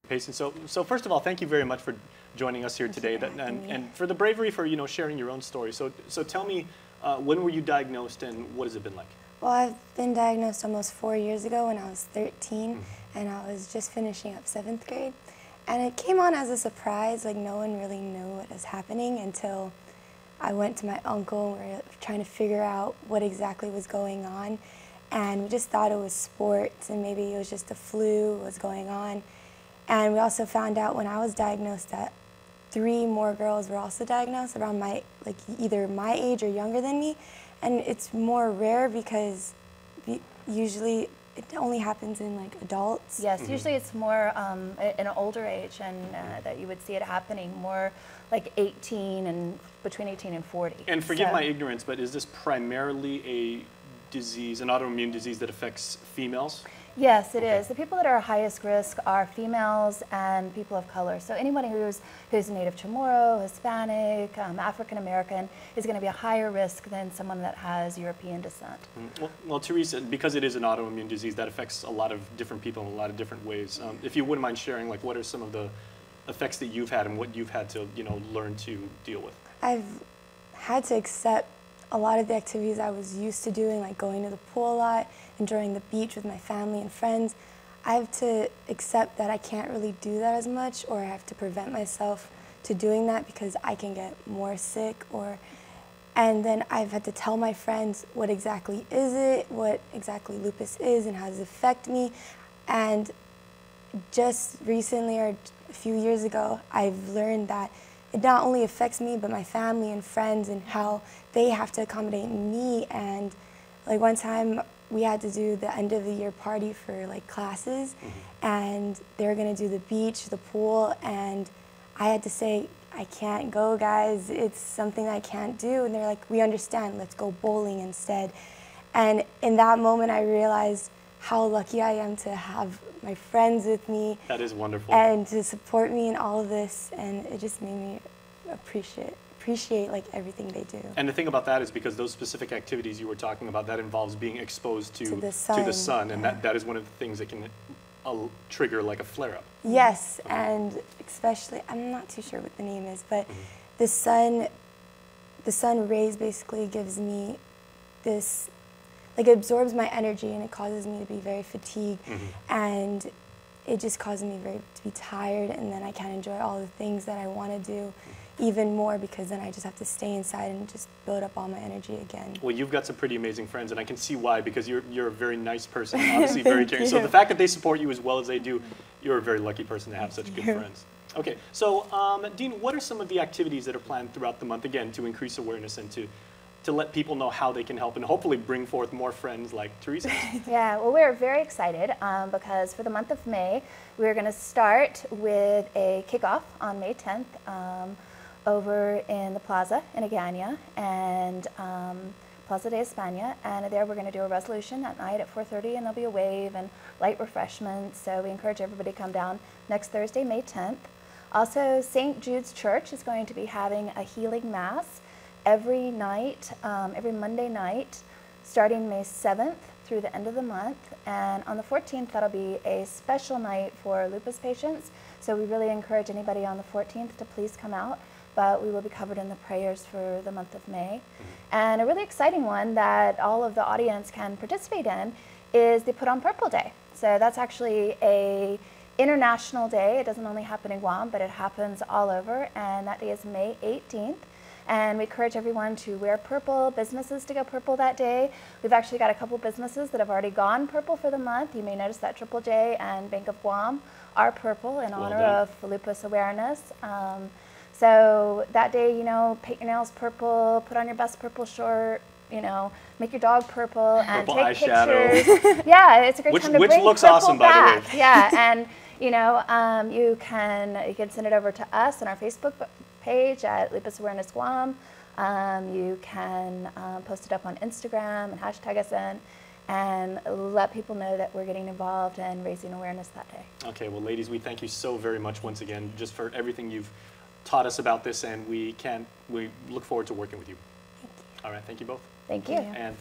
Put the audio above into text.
Patients. So first of all, thank you very much for joining us here today, and for the bravery for sharing your own story. So tell me, when were you diagnosed, and what has it been like? Well, I've been diagnosed almost 4 years ago when I was 13, and I was just finishing up 7th grade. And it came on as a surprise, like no one really knew what was happening until I went to my uncle and we were trying to figure out what exactly was going on. And we just thought it was sports and maybe it was just the flu was going on. And we also found out when I was diagnosed that 3 more girls were also diagnosed around either my age or younger than me. And it's more rare because usually it only happens in adults. Yes, usually it's more in an older age, and that you would see it happening more like 18 and between 18 and 40. And forgive my ignorance, but is this primarily a disease, an autoimmune disease that affects females? Yes, it is. The people that are highest risk are females and people of color. So anybody who's Native Chamorro, Hispanic, African American is going to be a higher risk than someone that has European descent. Well, Teresa, because it is an autoimmune disease that affects a lot of different people in a lot of different ways, if you wouldn't mind sharing, what are some of the effects that you've had and what you've had to, learn to deal with? I've had to accept a lot of the activities I was used to doing, like going to the pool a lot, enjoying the beach with my family and friends. I have to accept that I can't really do that as much, or I have to prevent myself to doing that because I can get more sick. And then I've had to tell my friends what exactly is it, what exactly lupus is, and how does it affect me. And just recently, or a few years ago, I've learned that it not only affects me, but my family and friends and how they have to accommodate me. And one time we had to do the end of the year party for classes, and they were gonna do the beach, the pool, and I had to say, I can't go, guys, it's something I can't do. And they're like, we understand, let's go bowling instead. And in that moment I realized how lucky I am to have my friends with me. That is wonderful. And to support me in all of this, and it just made me appreciate everything they do. And the thing about that is because those specific activities you were talking about, that involves being exposed to the sun, and that is one of the things that can trigger a flare-up. Yes, and especially, I'm not too sure what the name is, but the sun rays basically gives me this, it absorbs my energy and it causes me to be very fatigued, and it just causes me to be tired, and then I can't enjoy all the things that I want to do even more because then I just have to stay inside and just build up all my energy again. Well, you've got some pretty amazing friends, and I can see why, because you're a very nice person, obviously very caring. So the fact that they support you as well as they do, you're a very lucky person to have such good friends. Okay, so Dean, what are some of the activities that are planned throughout the month, again, to increase awareness and to let people know how they can help and hopefully bring forth more friends like Teresa? Yeah, well, we're very excited because for the month of May, we're going to start with a kickoff on May 10th over in the Plaza in Agana and Plaza de España, and there we're going to do a resolution at night at 4:30, and there'll be a wave and light refreshments, so we encourage everybody to come down next Thursday, May 10th. Also, St. Jude's Church is going to be having a healing mass every night, every Monday night, starting May 7th through the end of the month. And on the 14th, that'll be a special night for lupus patients. So we really encourage anybody on the 14th to please come out, but we will be covered in the prayers for the month of May. And a really exciting one that all of the audience can participate in is the Put on Purple Day. So that's actually a international day. It doesn't only happen in Guam, but it happens all over, and that day is May 18th. And we encourage everyone to wear purple, businesses to go purple that day. We've actually got a couple businesses that have already gone purple for the month. You may notice that Triple J and Bank of Guam are purple in honor of lupus awareness. So that day, paint your nails purple, put on your best purple short, make your dog purple, and take eyeshadow. Pictures. Yeah, it's a great time to bring looks purple awesome, back. by the way. Yeah, and you can send it over to us on our Facebook page at Lupus Awareness Guam. You can post it up on Instagram and hashtag us in, and let people know that we're getting involved and raising awareness that day. Okay, well, ladies, we thank you so very much once again just for everything you've taught us about this, and we look forward to working with you. Thank you. All right, thank you both. Thank you. And